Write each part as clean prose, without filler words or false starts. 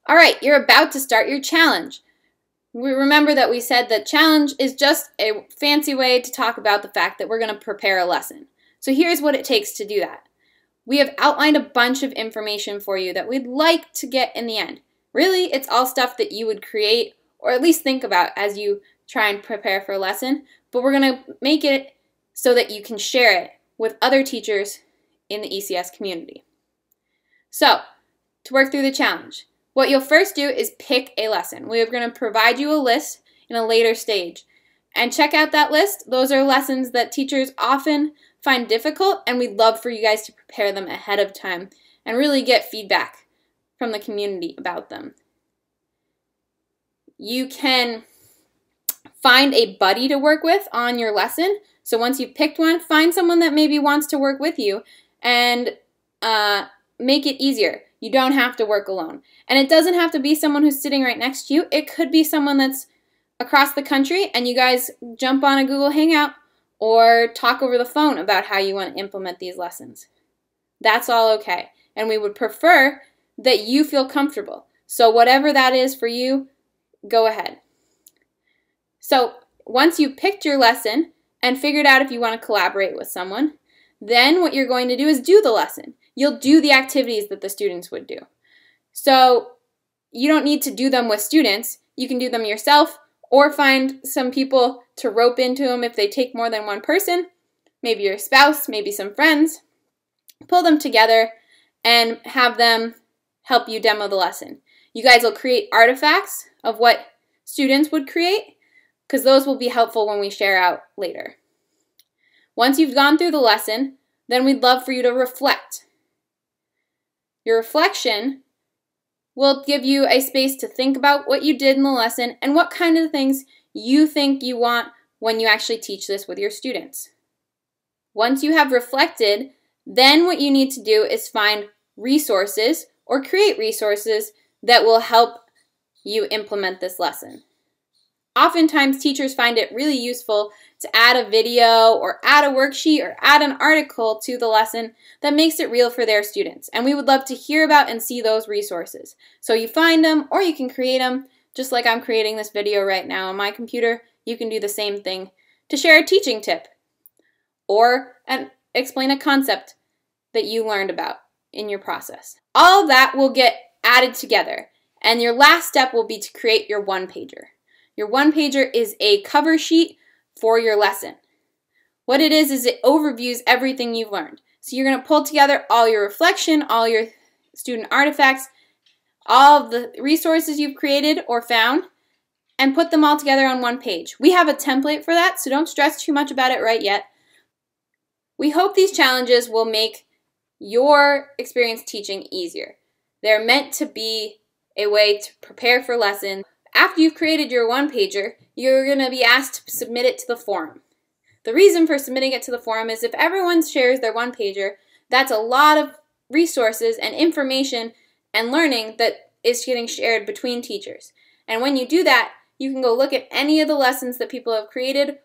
All right, you're about to start your challenge. We remember that we said that challenge is just a fancy way to talk about the fact that we're going to prepare a lesson. So here's what it takes to do that. We have outlined a bunch of information for you that we'd like to get in the end. Really, it's all stuff that you would create or at least think about as you try and prepare for a lesson, but we're going to make it so that you can share it with other teachers in the ECS community. So, to work through the challenge, what you'll first do is pick a lesson. We are going to provide you a list in a later stage. And check out that list. Those are lessons that teachers often find difficult, and we'd love for you guys to prepare them ahead of time and really get feedback from the community about them. You can find a buddy to work with on your lesson. So once you've picked one, find someone that maybe wants to work with you and make it easier. You don't have to work alone. And it doesn't have to be someone who's sitting right next to you. It could be someone that's across the country and you guys jump on a Google Hangout or talk over the phone about how you want to implement these lessons. That's all okay. And we would prefer that you feel comfortable. So whatever that is for you, go ahead. So once you've picked your lesson and figured out if you want to collaborate with someone, then what you're going to do is do the lesson. You'll do the activities that the students would do. So you don't need to do them with students. You can do them yourself or find some people to rope into them if they take more than one person, maybe your spouse, maybe some friends. Pull them together and have them help you demo the lesson. You guys will create artifacts of what students would create because those will be helpful when we share out later. Once you've gone through the lesson, then we'd love for you to reflect. Your reflection will give you a space to think about what you did in the lesson and what kind of things you think you want when you actually teach this with your students. Once you have reflected, then what you need to do is find resources or create resources that will help you implement this lesson. Oftentimes, teachers find it really useful to add a video or add a worksheet or add an article to the lesson that makes it real for their students. And we would love to hear about and see those resources. So you find them or you can create them, just like I'm creating this video right now on my computer. You can do the same thing to share a teaching tip or explain a concept that you learned about in your process. All of that will get added together. And your last step will be to create your one-pager. Your one-pager is a cover sheet for your lesson. What it is it overviews everything you've learned. So you're going to pull together all your reflection, all your student artifacts, all of the resources you've created or found, and put them all together on one page. We have a template for that, so don't stress too much about it right yet. We hope these challenges will make your experience teaching easier. They're meant to be a way to prepare for lessons. After you've created your one-pager, you're going to be asked to submit it to the forum. The reason for submitting it to the forum is if everyone shares their one-pager, that's a lot of resources and information and learning that is getting shared between teachers. And when you do that, you can go look at any of the lessons that people have created,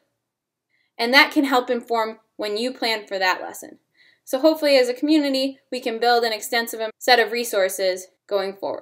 and that can help inform when you plan for that lesson. So hopefully as a community, we can build an extensive set of resources going forward.